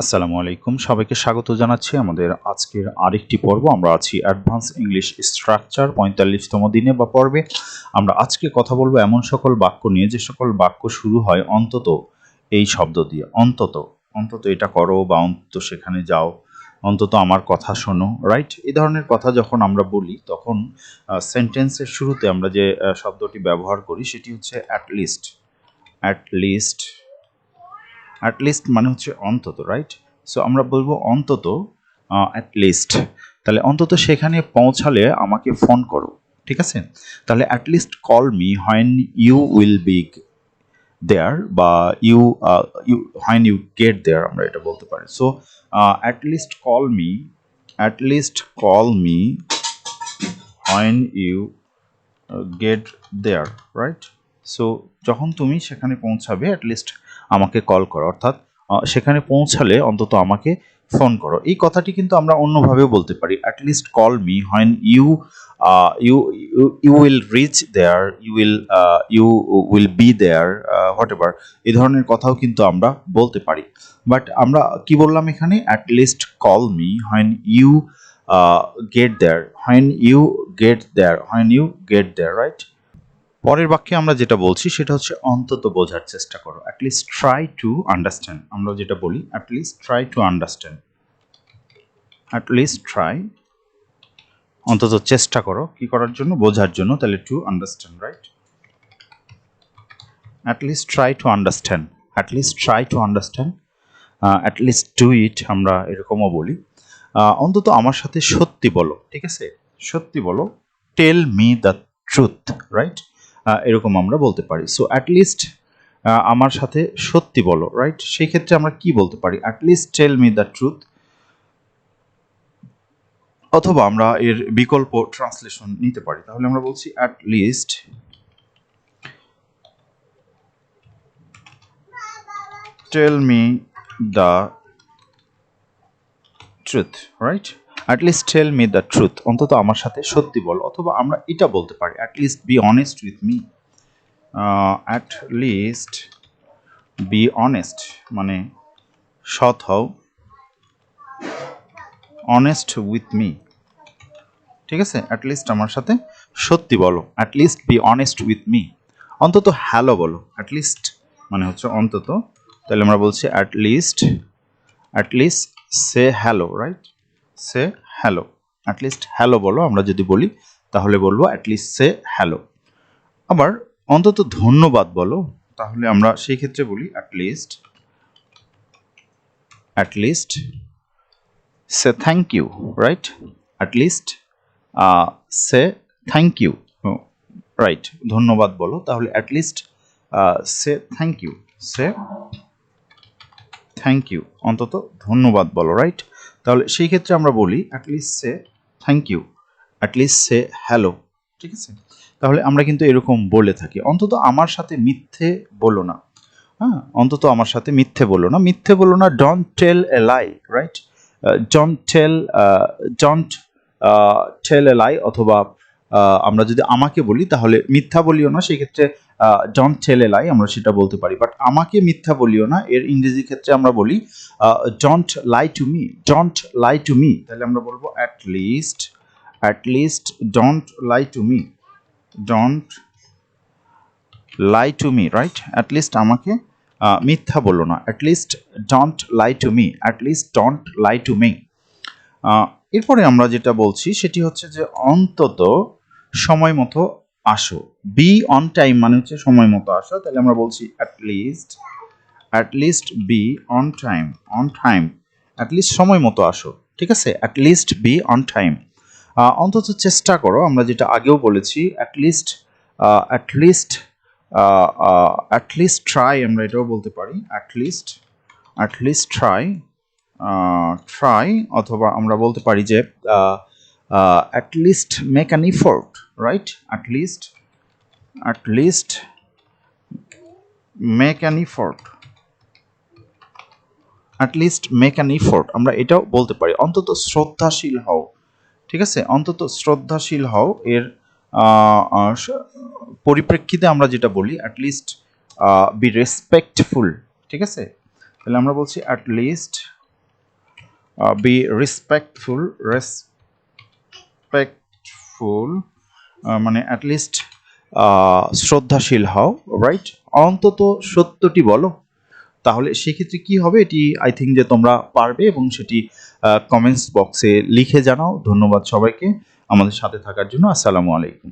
আসসালামু আলাইকুম, সবাইকে স্বাগত জানাচ্ছি আমাদের আজকের আরেকটি পর্ব। আমরা আছি অ্যাডভান্স ইংলিশ স্ট্রাকচার ৪৫তম দিনে বা পর্বে। আমরা আজকে কথা বলবো এমন সকল বাক্য নিয়ে যে সকল বাক্য শুরু হয় অন্তত এই শব্দ দিয়ে। অন্তত, অন্তত এটা করো বা অন্তত সেখানে যাও, অন্তত আমার কথা শোনো, রাইট? এই ধরনের কথা যখন আমরা বলি তখন সেন্টেন্সের শুরুতে আমরা যে শব্দটি ব্যবহার করি সেটি হচ্ছে অ্যাটলিস্ট। অ্যাটলিস্ট, অ্যাটলিস্ট মানে হচ্ছে অন্তত, রাইট? সো আমরা বলবো অন্তত অ্যাটলিস্ট। তাহলে অন্তত সেখানে পৌঁছালে আমাকে ফোন করো, ঠিক আছে? তাহলে at least call me when you will be there, বা you when you get there আমরা এটা বলতে পারি। So at least call me, at least call me when you get there, right? So যখন তুমি সেখানে পৌঁছাবে অ্যাটলিস্ট আমাকে কল করো, অর্থাৎ সেখানে পৌঁছালে অন্তত আমাকে ফোন করো। এই কথাটি কিন্তু আমরা অন্যভাবেও বলতে পারি, at least call me when you you you will reach there, you will be there, whatever. এই ধরনের কথাও কিন্তু আমরা বলতে পারি। বাট আমরা কি বললাম এখানে? At least call me when you get there, when you get there, when you get there, right? পরের বাক্যে আমরা যেটা বলছি সেটা হচ্ছে অন্তত বোঝার চেষ্টা করো, at least try to understand। আমরা যেটা বলি at least try to understand, at least try, অন্তত চেষ্টা করো কি করার জন্য? বোঝার জন্য। তাহলে to understand, right? at least try to understand, at least try to understand, at least do it আমরা এরকমও বলি। অন্তত আমার সাথে সত্যি বলো, ঠিক আছে? সত্যি বলো, tell me the truth, right? এরকম আমরা বলতে পারি। সো অ্যাটলিস্ট আমার সাথে সত্যি বলো, রাইট? সেই ক্ষেত্রে আমরা কি বলতে পারি? At least tell me the truth. অথবা আমরা এর বিকল্প ট্রান্সলেশন নিতে পারি। তাহলে আমরা বলছি at least tell me the truth, right? At least tell me the truth, অন্তত আমার সাথে সত্যি বলো। অথবা আমরা এটা বলতে পারি at least be honest with me, at least be honest মানে সৎ হও, অনেস্ট উইথ মি, ঠিক আছে? অ্যাটলিস্ট আমার সাথে সত্যি বলো, at least be honest with me. অন্তত হ্যালো বলো, অ্যাটলিস্ট মানে হচ্ছে অন্তত। তাহলে আমরা বলছি অ্যাটলিস্ট সে হ্যালো, রাইট? সে হ্যালো, অ্যাটলিস্ট হ্যালো বলো। আমরা যদি বলি তাহলে বলবো অ্যাটলিস্ট সে হ্যালো। আবার অন্তত ধন্যবাদ বলো, তাহলে আমরা সেই ক্ষেত্রে বলি at least say thank you, right? At least say thank you, right? ধন্যবাদ বলো, তাহলে at least say thank you, say thank you, অন্তত ধন্যবাদ বলো, রাইট? তাহলে সেই ক্ষেত্রে আমরা বলি at least say thank you, at least say hello, ঠিক আছে? তাহলে আমরা কিন্তু এরকম বলে থাকি। অন্তত আমার সাথে মিথ্যে বলো না, হ্যাঁ? অন্তত আমার সাথে মিথ্যে বলো না, মিথ্যে বলো না, don't tell a lie, right? Don't tell a lie. অথবা আমরা যদি আমাকে বলি তাহলে মিথ্যা বলিও না, সেই ক্ষেত্রে ডোন্ট টেল এ লাই আমরা সেটা বলতে পারি। বাট আমাকে মিথ্যা বলিও না এর ইংরেজি ক্ষেত্রে আমরা বলি don't lie to me, don't lie to me. তাহলে আমরা বলবো at least don't lie to me, don't lie to me, right? At least আমাকে মিথ্যা বলো না, at least don't lie to me, at least don't lie to me. এরপরে আমরা যেটা বলছি সেটি হচ্ছে যে অন্তত সময় মতো আসো। বি অন টাইম মানে হচ্ছে সময় মতো আসো। তাহলে আমরা বলছি at least be on time, at least সময় মতো আসো, ঠিক আছে? At least be on time. অন্তত চেষ্টা করো, আমরা যেটা আগেও বলেছি অ্যাটলিস্ট ট্রাই, আমরা এটাও বলতে পারি অ্যাটলিস্ট ট্রাই। অথবা আমরা বলতে পারি যে at least make an effort, right? At least make an effort, at least make an effort আমরা এটাও বলতে পারি। অন্তত শ্রদ্ধাশীল হও, ঠিক আছে? অন্তত শ্রদ্ধাশীল হও এর পরিপ্রেক্ষিতে আমরা যেটা বলি অ্যাটলিস্ট বি রেসপেক্টফুল, ঠিক আছে? তাহলে আমরা বলছি অ্যাটলিস্ট বি রেসপেক্টফুল, মানে অ্যাটলিস্ট শ্রদ্ধাশীল হও, রাইট? অন্তত সত্যটি বলো। তাহলে সেক্ষেত্রে কি হবে, এটি আই থিঙ্ক যে তোমরা পারবে এবং সেটি কমেন্টস বক্সে লিখে জানাও। ধন্যবাদ সবাইকে আমাদের সাথে থাকার জন্য। আসসালামু আলাইকুম।